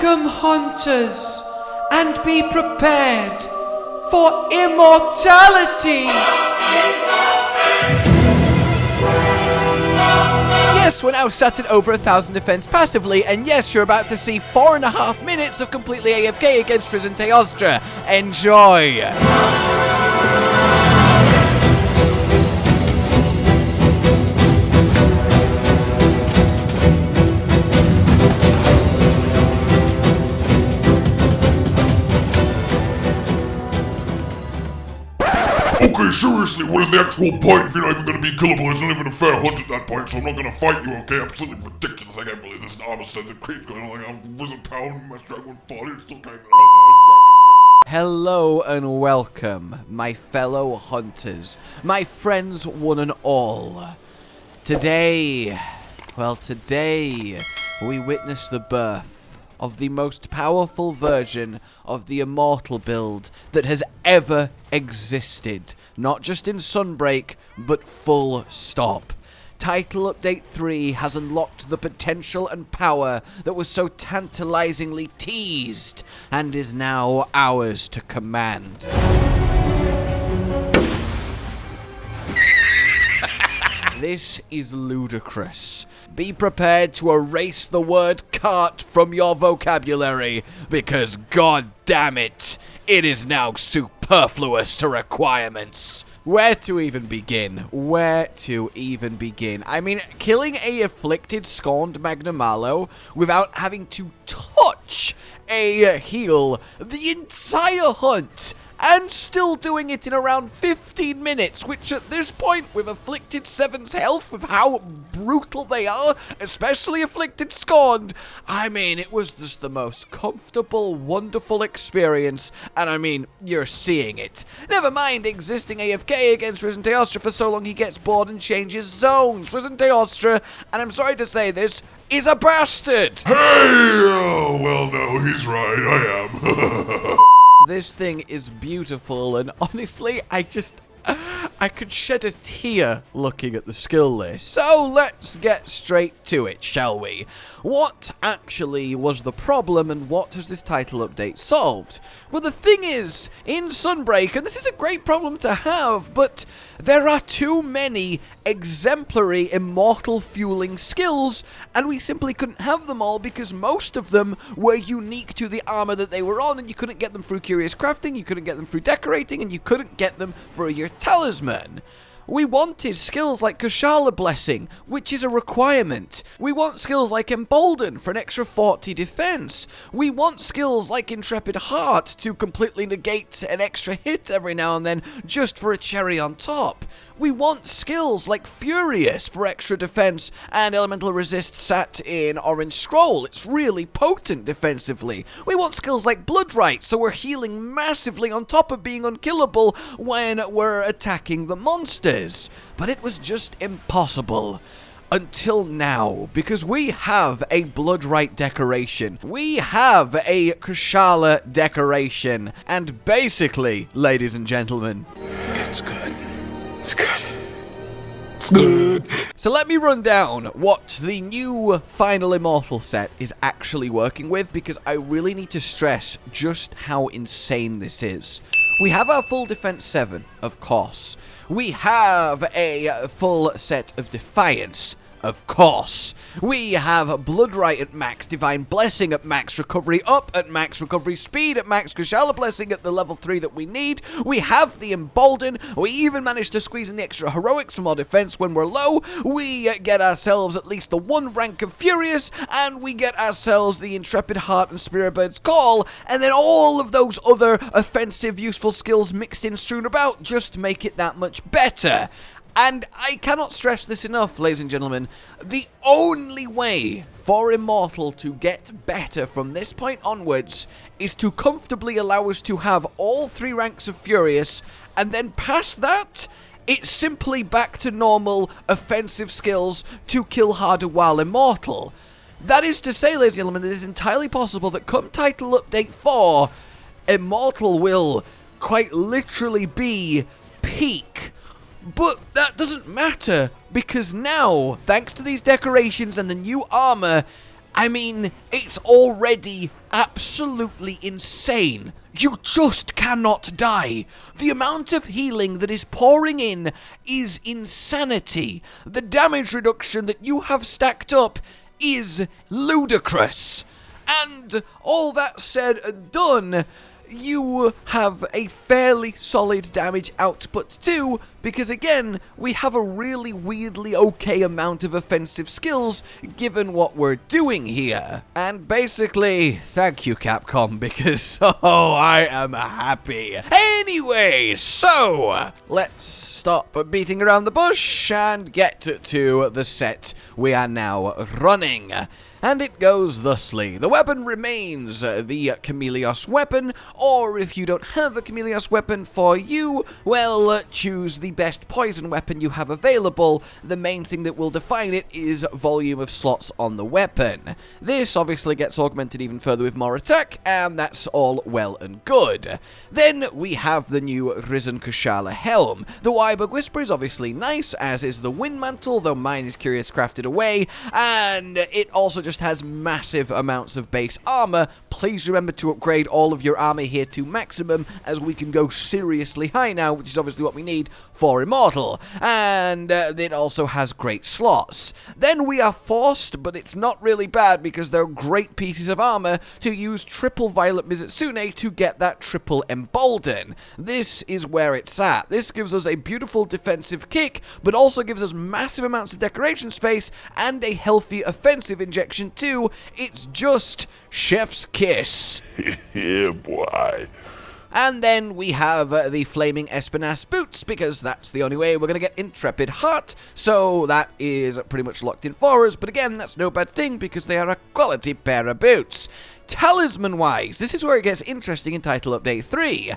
Welcome, hunters, and be prepared for immortality! Yes, we're now sat at over 1,000 defense passively, and yes, you're about to see 4.5 minutes of completely AFK against Teostra. Enjoy! Okay, seriously, what is the actual point if you're not even going to be killable? It's not even a fair hunt at that point, so I'm not going to fight you, okay? Absolutely ridiculous. I can't believe this armor set that creeps going on like I'm risen pound, my strike 140, it's still kind of Hello and welcome, my fellow hunters, my friends one and all. Today, we witness the birth of the most powerful version of the Immortal build that has ever existed. Not just in Sunbreak, but full stop. Title Update 3 has unlocked the potential and power that was so tantalizingly teased, and is now ours to command. This is ludicrous. Be prepared to erase the word cart from your vocabulary, because god damn it, it is now superfluous to requirements. Where to even begin? I mean, killing a afflicted, scorned Magnamalo without having to touch a heal the entire hunt, and still doing it in around 15 minutes, which at this point, with Afflicted 7's health, with how brutal they are, especially Afflicted Scorned, I mean, it was just the most comfortable, wonderful experience, and I mean, you're seeing it. Never mind existing AFK against Teostra for so long he gets bored and changes zones. Teostra, and I'm sorry to say this, is a bastard! Hey! Oh, well, no, he's right, I am. This thing is beautiful, and honestly, I could shed a tear looking at the skill list. So let's get straight to it, shall we? What actually was the problem, and what has this title update solved? Well, the thing is, in Sunbreak, and this is a great problem to have, but there are too many exemplary immortal fueling skills, and we simply couldn't have them all because most of them were unique to the armor that they were on, and you couldn't get them through curious crafting, you couldn't get them through decorating, and you couldn't get them for your talisman. We wanted skills like Kushala Blessing, which is a requirement. We want skills like Embolden for an extra 40 defense. We want skills like Intrepid Heart to completely negate an extra hit every now and then just for a cherry on top. We want skills like Furious for extra defense and Elemental Resist sat in Orange Scroll. It's really potent defensively. We want skills like Bloodrite so we're healing massively on top of being unkillable when we're attacking the monsters. But it was just impossible. Until now, because we have a Bloodrite decoration, we have a Kushala decoration, and basically, ladies and gentlemen, It's good. It's good. It's good. So let me run down what the new final Immortal set is actually working with, because I really need to stress just how insane this is. We have our full defense 7, of course. We have a full set of Defiance, of course. We have Bloodrite at max, Divine Blessing at max, Recovery up at max, Recovery Speed at max, Kushala Blessing at the level 3 that we need. We have the Embolden. We even managed to squeeze in the extra Heroics from our defense when we're low. We get ourselves at least the 1 rank of Furious, and we get ourselves the Intrepid Heart and Spirit Bird's Call, and then all of those other offensive, useful skills mixed in, strewn about, just make it that much better. And I cannot stress this enough, ladies and gentlemen, the only way for Immortal to get better from this point onwards is to comfortably allow us to have all 3 ranks of Furious, and then past that, it's simply back to normal offensive skills to kill harder while Immortal. That is to say, ladies and gentlemen, it is entirely possible that come Title Update 4, Immortal will quite literally be peak. But that doesn't matter, because now, thanks to these decorations and the new armor, I mean, it's already absolutely insane. You just cannot die. The amount of healing that is pouring in is insanity. The damage reduction that you have stacked up is ludicrous. And all that said and done, you have a fairly solid damage output too, because again, we have a really weirdly okay amount of offensive skills given what we're doing here. And basically, thank you Capcom, because oh, I am happy. Anyway, so let's stop beating around the bush and get to the set we are now running. And it goes thusly. The weapon remains the Chameleos weapon, or if you don't have a Chameleos weapon for you, well, choose the best poison weapon you have available. The main thing that will define it is volume of slots on the weapon. This obviously gets augmented even further with more attack, and that's all well and good. Then we have the new Risen Kushala helm. The Wyberg Whisper is obviously nice, as is the Wind Mantle, though mine is Curious crafted away, and it also just has massive amounts of base armor. Please remember to upgrade all of your armor here to maximum, as we can go seriously high now, which is obviously what we need for Immortal. And it also has great slots. Then we are forced, but it's not really bad because they're great pieces of armor, to use triple Violet Mizutsune to get that triple Embolden. This is where it's at. This gives us a beautiful defensive kick, but also gives us massive amounts of decoration space and a healthy offensive injection too. It's just chef's kiss. Yeah, boy. And then we have the Flaming Espinas boots, because that's the only way we're going to get Intrepid Heart, so that is pretty much locked in for us, but again, that's no bad thing, because they are a quality pair of boots. Talisman-wise, this is where it gets interesting in Title Update 3.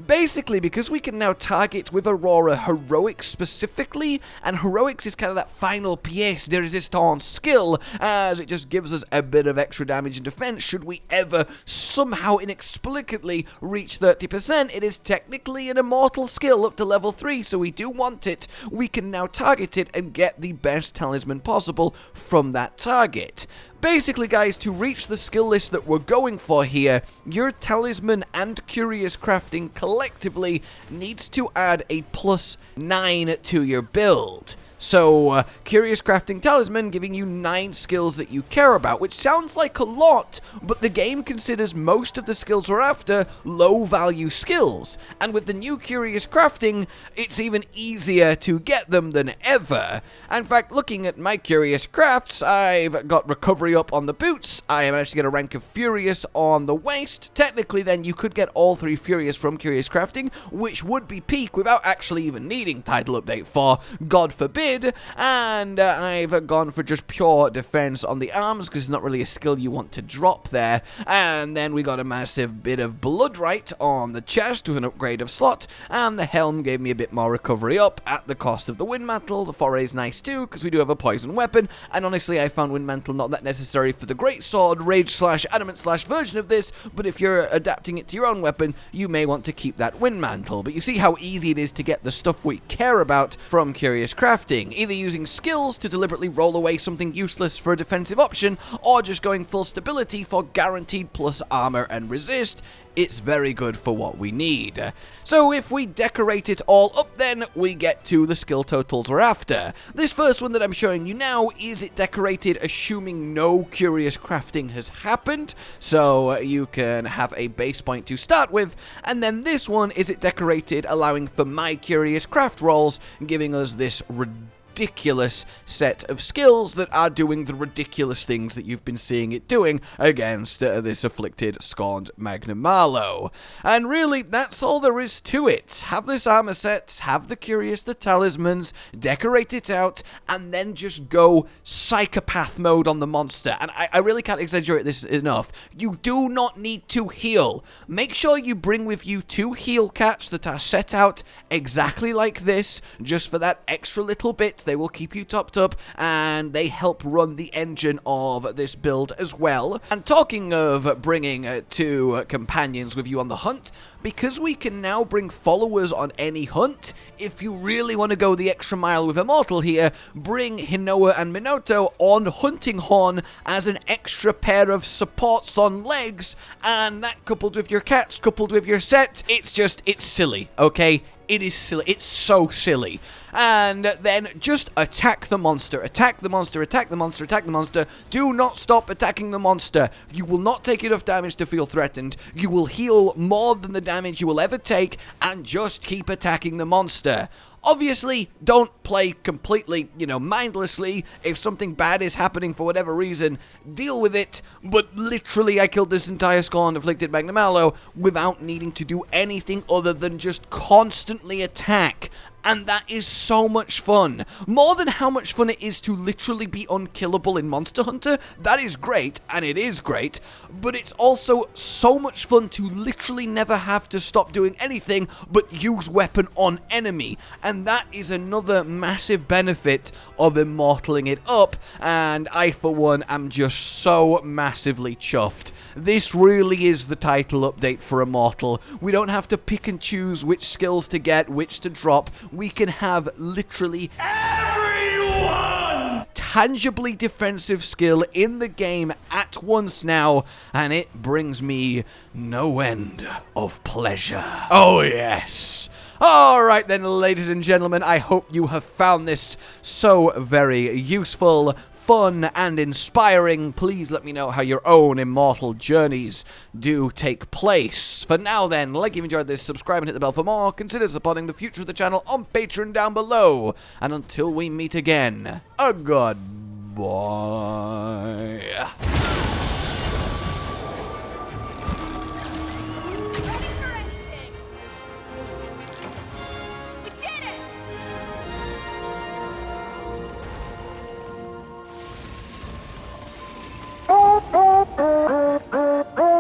Basically, because we can now target with Aurora Heroics specifically, and Heroics is kind of that final pièce de résistance skill, as it just gives us a bit of extra damage and defense should we ever somehow inexplicably reach 30%. It is technically an immortal skill up to level 3, so we do want it. We can now target it and get the best talisman possible from that target. Basically, guys, to reach the skill list that we're going for here, your Talisman and Curious Crafting collectively needs to add a +9 to your build. So, Curious Crafting Talisman giving you 9 skills that you care about, which sounds like a lot, but the game considers most of the skills we're after low-value skills. And with the new Curious Crafting, it's even easier to get them than ever. In fact, looking at my Curious Crafts, I've got Recovery up on the boots, I managed to get a rank of Furious on the waist. Technically, then, you could get all 3 Furious from Curious Crafting, which would be peak without actually even needing Title Update 4, God forbid. And I've gone for just pure defense on the arms, because it's not really a skill you want to drop there. And then we got a massive bit of Bloodrite on the chest with an upgrade of slot, and the helm gave me a bit more recovery up at the cost of the Wind Mantle. The foray is nice too, because we do have a poison weapon, and honestly I found Wind Mantle not that necessary for the Great Sword, Rage/Adamant/ version of this, but if you're adapting it to your own weapon, you may want to keep that Wind Mantle. But you see how easy it is to get the stuff we care about from Curious Crafting. Either using skills to deliberately roll away something useless for a defensive option, or just going full stability for guaranteed plus armor and resist. It's very good for what we need. So if we decorate it all up, then we get to the skill totals we're after. This first one that I'm showing you now, is it decorated assuming no Curious Crafting has happened, so you can have a base point to start with, and then this one, is it decorated allowing for my Curious Craft rolls, giving us this ridiculous set of skills that are doing the ridiculous things that you've been seeing it doing against this afflicted, scorned Magnum Marlowe. And really, that's all there is to it. Have this armor set, have the Curious, the Talismans, decorate it out, and then just go psychopath mode on the monster. And I really can't exaggerate this enough. You do not need to heal. Make sure you bring with you 2 heal cats that are set out exactly like this, just for that extra little bit. they will keep you topped up, and they help run the engine of this build as well. And talking of bringing two companions with you on the hunt, because we can now bring followers on any hunt, if you really want to go the extra mile with Immortal here, bring Hinoa and Minato on Hunting Horn as an extra pair of supports on legs, and that coupled with your cats, coupled with your set, it's silly, okay? It is silly. It's so silly. And then just attack the monster. Attack the monster. Attack the monster. Attack the monster. Do not stop attacking the monster. You will not take enough damage to feel threatened. You will heal more than the damage you will ever take, and just keep attacking the monster. Obviously, don't play completely, mindlessly. If something bad is happening for whatever reason, deal with it. But literally, I killed this entire skull and afflicted Magnum Aloe without needing to do anything other than just constantly attack. And that is so much fun. More than how much fun it is to literally be unkillable in Monster Hunter. That is great, and it is great. But it's also so much fun to literally never have to stop doing anything but use weapon on enemy. And that is another massive benefit of immortaling it up. And I, for one, am just so massively chuffed. This really is the title update for Immortal. We don't have to pick and choose which skills to get, which to drop. We can have literally everyone tangibly defensive skill in the game at once now, and it brings me no end of pleasure. Oh yes. Alright then, ladies and gentlemen, I hope you have found this so very useful, fun, and inspiring. Please let me know how your own Immortal journeys do take place. For now then, like if you enjoyed this, subscribe and hit the bell for more. Consider supporting the future of the channel on Patreon down below. And until we meet again, a goodbye.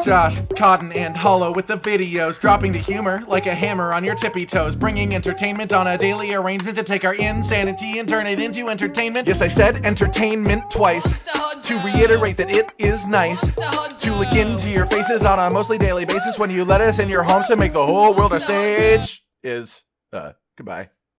Josh, Cotton, and Hollow with the videos, dropping the humor like a hammer on your tippy toes, bringing entertainment on a daily arrangement to take our insanity and turn it into entertainment. Yes, I said entertainment twice, to reiterate that it is nice to look into your faces on a mostly daily basis when you let us in your homes to make the whole world a stage. Goodbye.